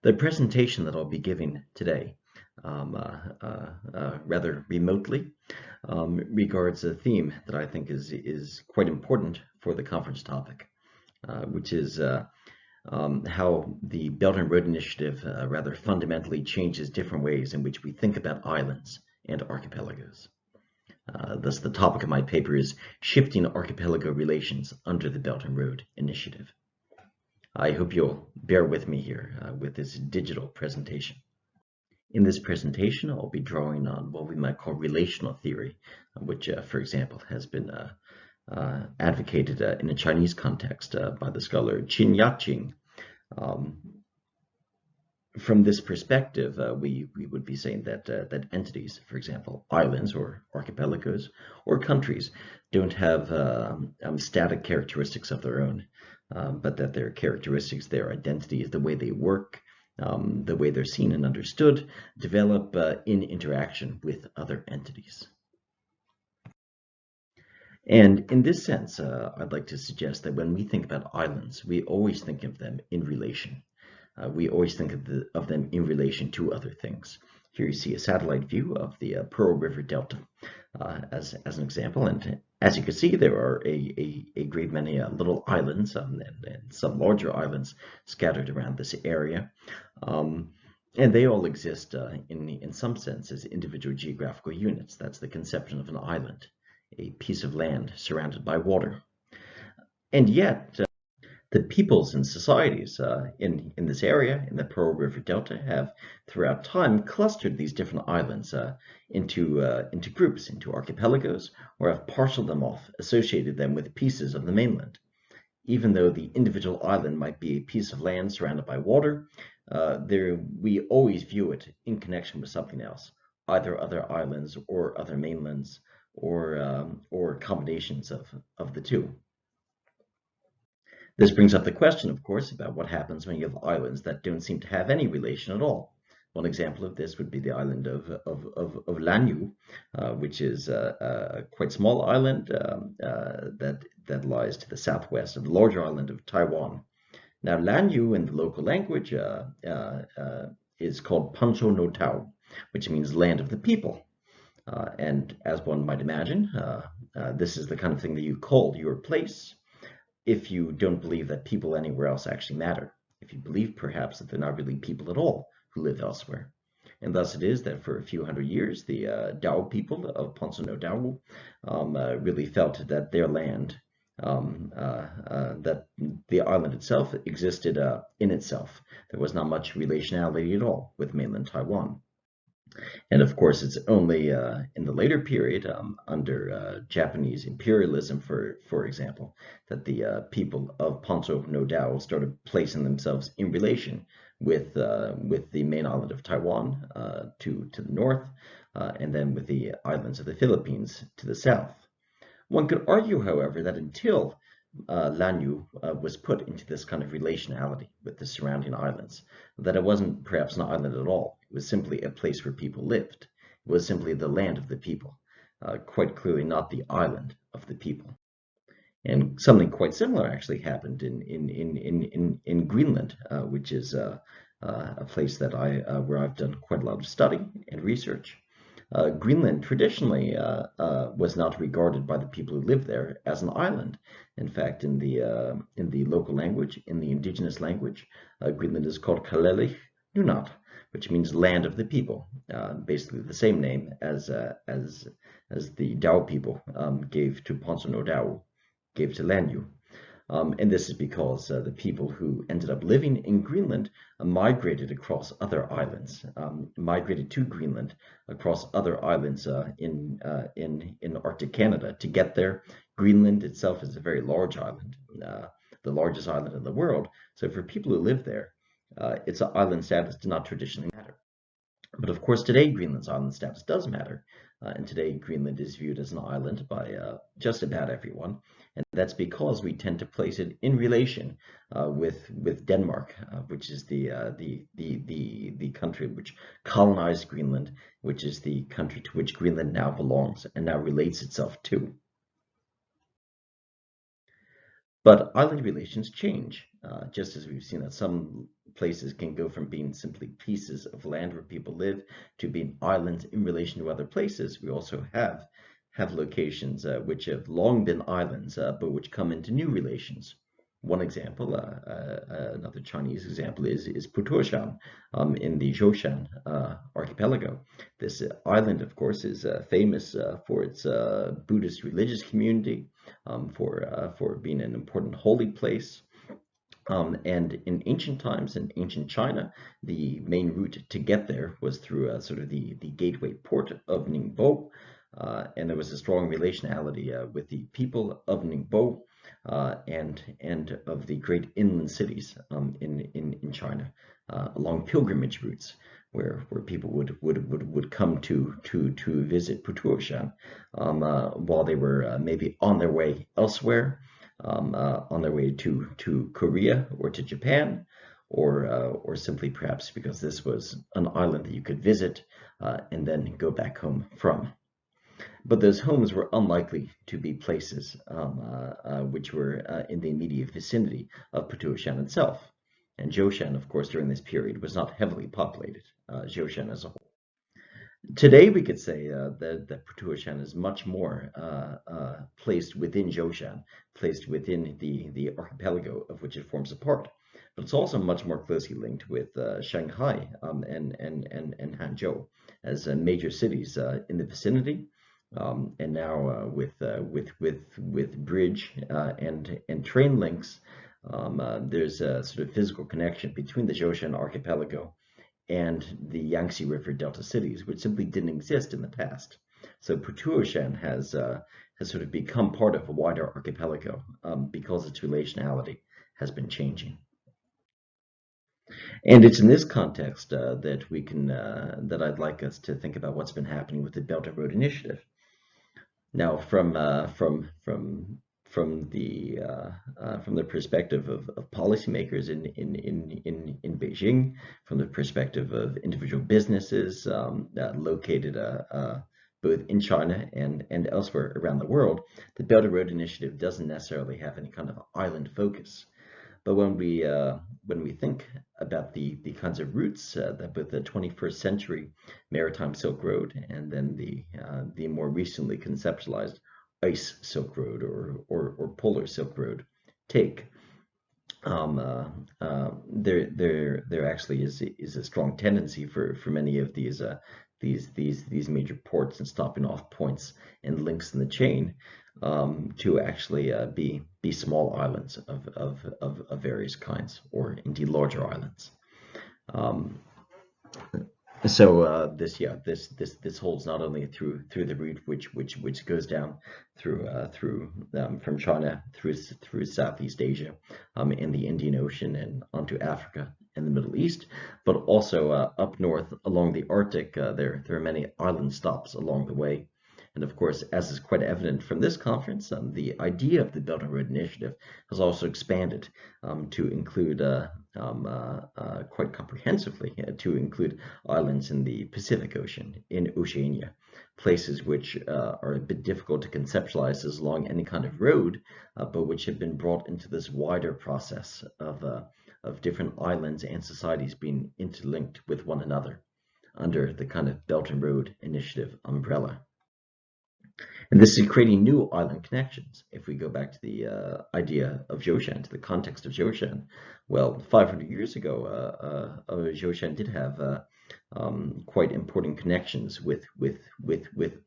The presentation that I'll be giving today, rather remotely, regards a theme that I think is quite important for the conference topic, which is how the Belt and Road Initiative rather fundamentally changes different ways in which we think about islands and archipelagos. Thus, the topic of my paper is Shifting Archipelago Relations under the Belt and Road Initiative. I hope you'll bear with me here with this digital presentation. In this presentation, I'll be drawing on what we might call relational theory, which, for example, has been advocated in a Chinese context by the scholar Qin Yaqing. From this perspective, we would be saying that entities, for example, islands or archipelagos or countries, don't have static characteristics of their own, but that their characteristics, their identities, the way they work, the way they're seen and understood, develop in interaction with other entities. And in this sense, I'd like to suggest that when we think about islands, we always think of them in relation. We always think of them in relation to other things. Here you see a satellite view of the Pearl River Delta as an example. And as you can see, there are a great many little islands and some larger islands scattered around this area. And they all exist in some sense as individual geographical units. That's the conception of an island, a piece of land surrounded by water. And yet, the peoples and societies in this area, in the Pearl River Delta, have throughout time clustered these different islands into groups, into archipelagos, or have parceled them off, associated them with pieces of the mainland. Even though the individual island might be a piece of land surrounded by water, we always view it in connection with something else, either other islands or other mainlands, or combinations of the two. This brings up the question, of course, about what happens when you have islands that don't seem to have any relation at all. One example of this would be the island of Lanyu, which is a quite small island that lies to the southwest of the larger island of Taiwan. Now, Lanyu in the local language is called Pancho no Tao, which means land of the people. And as one might imagine, this is the kind of thing that you call your place if you don't believe that people anywhere else actually matter, if you believe perhaps that they're not really people at all who live elsewhere. And thus it is that for a few hundred years, the Dao people of Pancho no Tao really felt that their land, that the island itself existed in itself. There was not much relationality at all with mainland Taiwan. And of course, it's only in the later period, under Japanese imperialism, for example, that the people of Pancho no Tao started placing themselves in relation with the main island of Taiwan to the north, and then with the islands of the Philippines to the south. One could argue, however, that until Lanyu was put into this kind of relationality with the surrounding islands, that it wasn't perhaps an island at all. It was simply a place where people lived. It was simply the land of the people, quite clearly not the island of the people. And something quite similar actually happened in Greenland, which is a place that where I've done quite a lot of study and research. Greenland traditionally was not regarded by the people who lived there as an island. In fact, in the local language, in the indigenous language, Greenland is called Kalaalleq Nunaat, which means land of the people, basically the same name as the Dao people gave to Pancho no Tao, gave to Lanyu. And this is because the people who ended up living in Greenland migrated across other islands, migrated to Greenland across other islands in Arctic Canada to get there. Greenland itself is a very large island, the largest island in the world. So for people who live there, its island status did not traditionally matter. But of course, today Greenland's island status does matter. And today Greenland is viewed as an island by just about everyone. And that's because we tend to place it in relation with Denmark, which is the country which colonized Greenland, which is the country to which Greenland now belongs and now relates itself to. But island relations change, just as we've seen that some places can go from being simply pieces of land where people live to being islands in relation to other places. We also have locations which have long been islands, but which come into new relations. One example, another Chinese example, is Putuoshan in the Zhoushan archipelago. This island, of course, is famous for its Buddhist religious community, for being an important holy place. And in ancient times, in ancient China, the main route to get there was through sort of the gateway port of Ningbo, and there was a strong relationality with the people of Ningbo and of the great inland cities in China along pilgrimage routes where people would come to visit Putuoshan while they were maybe on their way elsewhere, on their way to Korea or to Japan, or simply perhaps because this was an island that you could visit and then go back home from. But those homes were unlikely to be places which were in the immediate vicinity of Putuoshan itself. And Zhoushan, of course, during this period was not heavily populated, Zhoushan as a whole. Today, we could say that Putuoshan is much more placed within Zhoushan, placed within the archipelago of which it forms a part. But it's also much more closely linked with Shanghai and Hangzhou as major cities in the vicinity. And now with bridge and train links, there's a sort of physical connection between the Zhoushan archipelago and the Yangtze River Delta cities, which simply didn't exist in the past. So Putuoshan has sort of become part of a wider archipelago because its relationality has been changing. And it's in this context that I'd like us to think about what's been happening with the Belt and Road Initiative. Now, from the perspective of policymakers in Beijing, from the perspective of individual businesses located both in China and elsewhere around the world, the Belt and Road Initiative doesn't necessarily have any kind of island focus. But when we think about the kinds of routes that both the 21st century maritime Silk Road and then the more recently conceptualized ice Silk Road or polar Silk Road take, there actually is a strong tendency for many of these major ports and stopping off points and links in the chain to actually be small islands of various kinds, or indeed larger islands. So this holds not only through the route which goes down through from China through Southeast Asia, in the Indian Ocean and onto Africa and the Middle East, but also up north along the Arctic. There are many island stops along the way. And of course, as is quite evident from this conference, the idea of the Belt and Road Initiative has also expanded to include quite comprehensively to include islands in the Pacific Ocean, in Oceania, places which are a bit difficult to conceptualize as along any kind of road, but which have been brought into this wider process of different islands and societies being interlinked with one another under the kind of Belt and Road Initiative umbrella. And this is creating new island connections. If we go back to the idea of Zhoushan, to the context of Zhoushan, well, 500 years ago, Zhoushan did have quite important connections with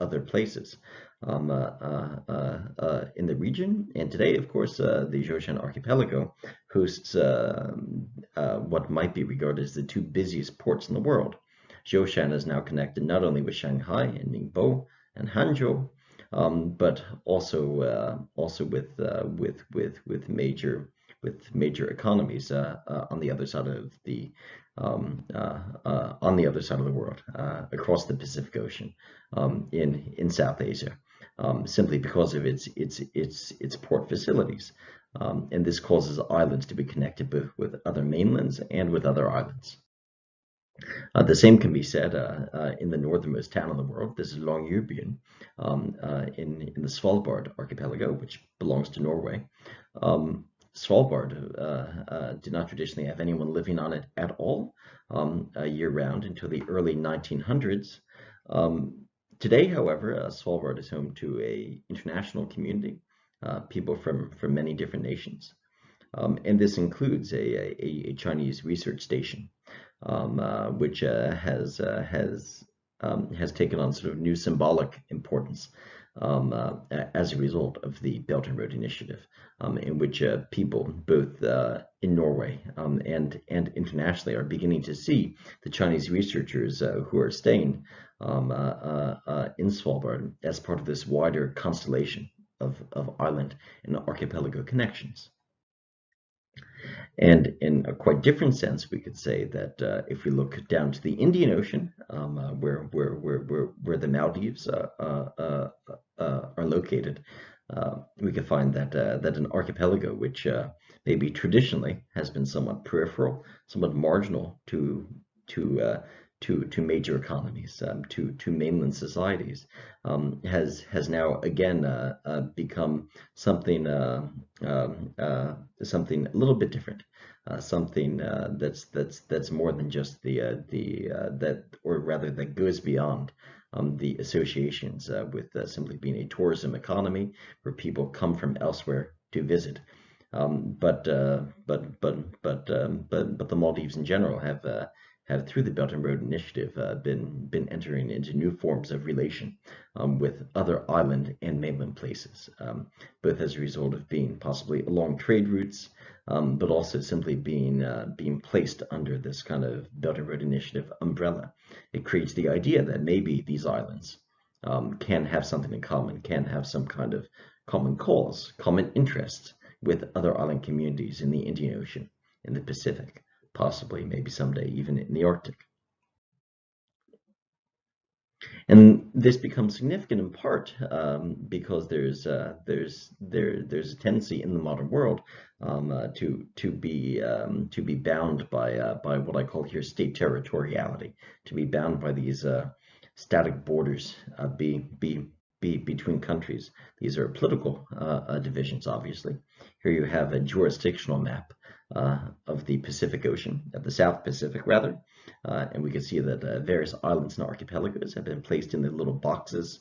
other places in the region. And today, of course, the Zhoushan archipelago hosts what might be regarded as the two busiest ports in the world. Zhoushan is now connected not only with Shanghai and Ningbo and Hangzhou, but also with major economies on the other side of the world, across the Pacific Ocean, in South Asia, simply because of its port facilities, and this causes islands to be connected both with other mainlands and with other islands. The same can be said in the northernmost town in the world. This is Longyearbyen in the Svalbard archipelago, which belongs to Norway. Svalbard did not traditionally have anyone living on it at all year-round until the early 1900s. Today, however, Svalbard is home to an international community, people from many different nations. And this includes a Chinese research station, which has taken on sort of new symbolic importance as a result of the Belt and Road Initiative, in which people both in Norway and internationally are beginning to see the Chinese researchers who are staying in Svalbard as part of this wider constellation of island and archipelago connections. And in a quite different sense, we could say that if we look down to the Indian Ocean, where the Maldives are located, we can find that an archipelago, which maybe traditionally has been somewhat peripheral, somewhat marginal to major economies, to mainland societies, has now again become something something a little bit different, something that's more than just that goes beyond the associations with simply being a tourism economy where people come from elsewhere to visit. But the Maldives in general have through the Belt and Road Initiative been entering into new forms of relation with other island and mainland places, both as a result of being possibly along trade routes, but also simply being placed under this kind of Belt and Road Initiative umbrella. It creates the idea that maybe these islands can have something in common, can have some kind of common cause, common interests with other island communities in the Indian Ocean, in the Pacific, possibly, maybe someday, even in the Arctic. And this becomes significant in part because there's a tendency in the modern world to be bound by what I call here state territoriality, to be bound by these static borders between countries. These are political divisions, obviously. Here you have a jurisdictional map of the Pacific Ocean, of the South Pacific rather, and we can see that various islands and archipelagos have been placed in the little boxes,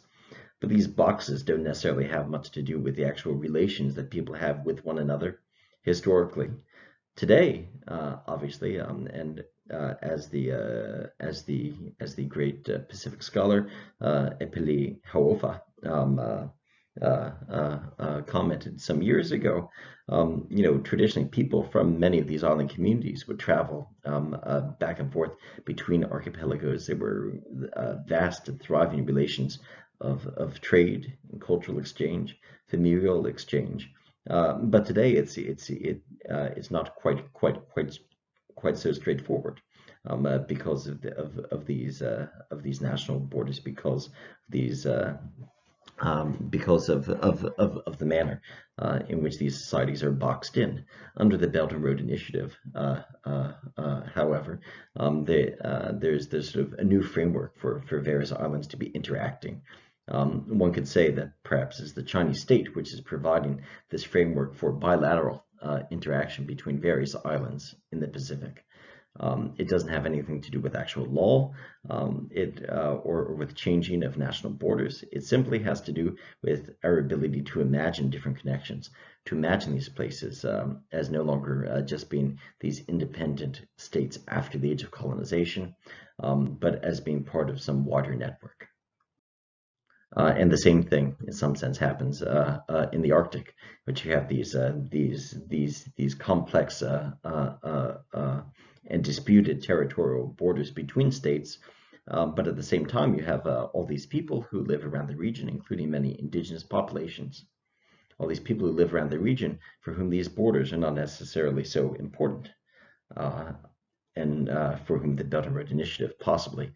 but these boxes don't necessarily have much to do with the actual relations that people have with one another historically. Today, obviously, and as the great Pacific scholar Epeli Hauofa commented some years ago, traditionally people from many of these island communities would travel back and forth between archipelagos. There were vast and thriving relations of trade and cultural exchange, familial exchange. But today it's not quite so straightforward because of these national borders, because of the manner in which these societies are boxed in. Under the Belt and Road Initiative, however, there's sort of a new framework for various islands to be interacting. One could say that perhaps it's the Chinese state which is providing this framework for bilateral interaction between various islands in the Pacific. It doesn't have anything to do with actual law or with changing of national borders. It simply has to do with our ability to imagine different connections, to imagine these places as no longer just being these independent states after the age of colonization, but as being part of some wider network. And the same thing, in some sense, happens in the Arctic, which you have these complex and disputed territorial borders between states, but at the same time, you have all these people who live around the region, including many indigenous populations. All these people who live around the region for whom these borders are not necessarily so important, and for whom the Belt and Road Initiative possibly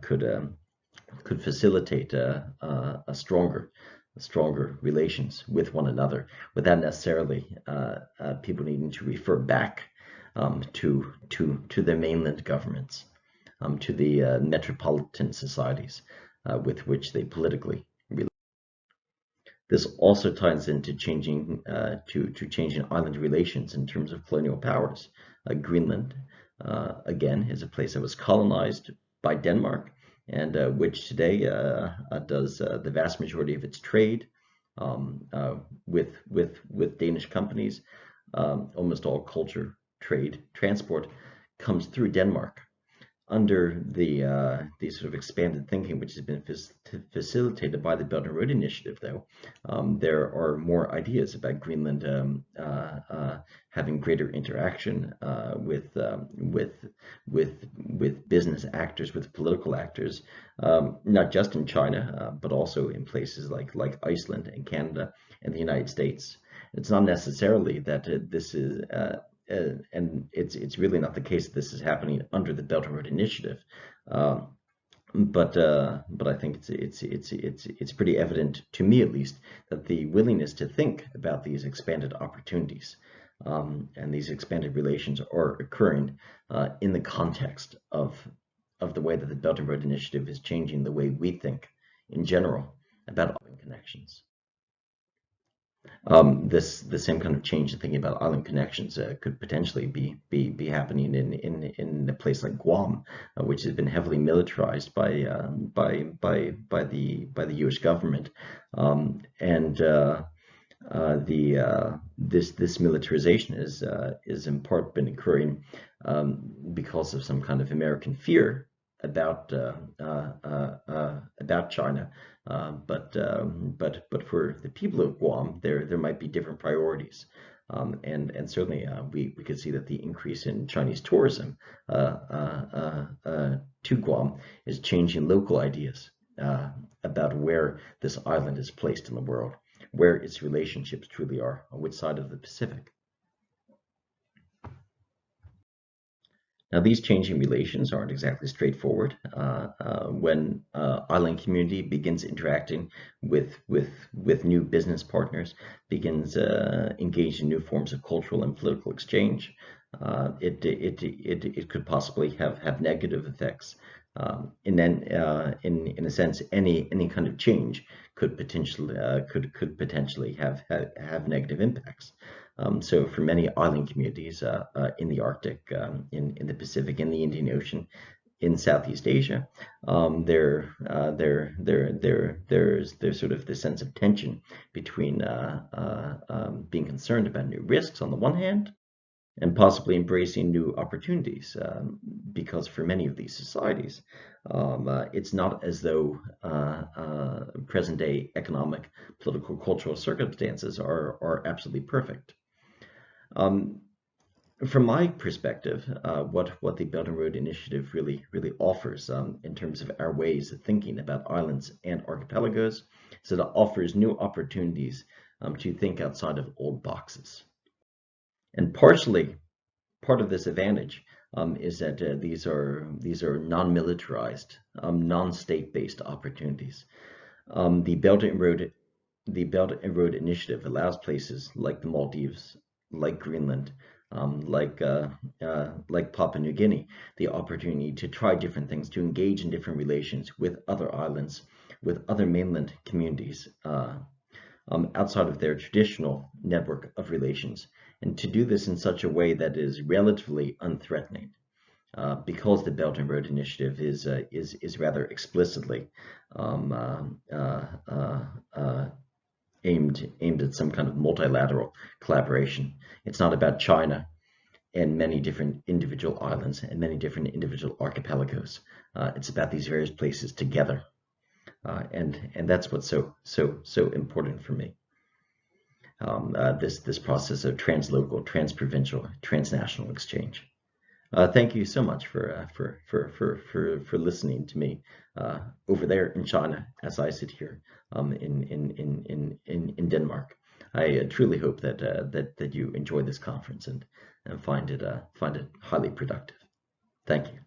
could facilitate stronger relations with one another, without necessarily people needing to refer back to their mainland governments, to the metropolitan societies with which they politically relate. This also ties into changing changing island relations in terms of colonial powers. Greenland, again, is a place that was colonized by Denmark, and which today does the vast majority of its trade with Danish companies. Almost all culture, trade, transport comes through Denmark. Under the sort of expanded thinking, which has been facilitated by the Belt and Road Initiative, though, there are more ideas about Greenland having greater interaction with business actors, with political actors, not just in China, but also in places like Iceland and Canada and the United States. It's not necessarily that this is and it's really not the case that this is happening under the Belt and Road Initiative, but I think it's pretty evident, to me at least, that the willingness to think about these expanded opportunities and these expanded relations are occurring in the context of the way that the Belt and Road Initiative is changing the way we think in general about island connections. The same kind of change in thinking about island connections could potentially be happening in a place like Guam, which has been heavily militarized by the U.S. government, this militarization is in part been occurring because of some kind of American fear about China, but for the people of Guam, there might be different priorities, and certainly we could see that the increase in Chinese tourism to Guam is changing local ideas about where this island is placed in the world, where its relationships truly are, on which side of the Pacific. Now, these changing relations aren't exactly straightforward. When island community begins interacting with new business partners, begins engaged in new forms of cultural and political exchange, it could possibly have negative effects. In a sense, any kind of change could potentially have negative impacts. So for many island communities in the Arctic, in the Pacific, in the Indian Ocean, in Southeast Asia, there's sort of this sense of tension between being concerned about new risks on the one hand, and possibly embracing new opportunities, because for many of these societies, it's not as though present-day economic, political, cultural circumstances are absolutely perfect. From my perspective, what the Belt and Road Initiative really offers in terms of our ways of thinking about islands and archipelagos is that it offers new opportunities to think outside of old boxes. And part of this advantage is that these are non-militarized, non-state-based opportunities. The Belt and Road Initiative allows places like the Maldives, like Greenland, like Papua New Guinea, the opportunity to try different things, to engage in different relations with other islands, with other mainland communities outside of their traditional network of relations, and to do this in such a way that is relatively unthreatening, because the Belt and Road Initiative is rather explicitly aimed at some kind of multilateral collaboration. It's not about China and many different individual islands and many different individual archipelagos. It's about these various places together, and that's what's so important for me. This process of translocal, transprovincial, transnational exchange. Thank you so much for listening to me over there in China as I sit here in Denmark. I truly hope that you enjoy this conference and find it highly productive. Thank you.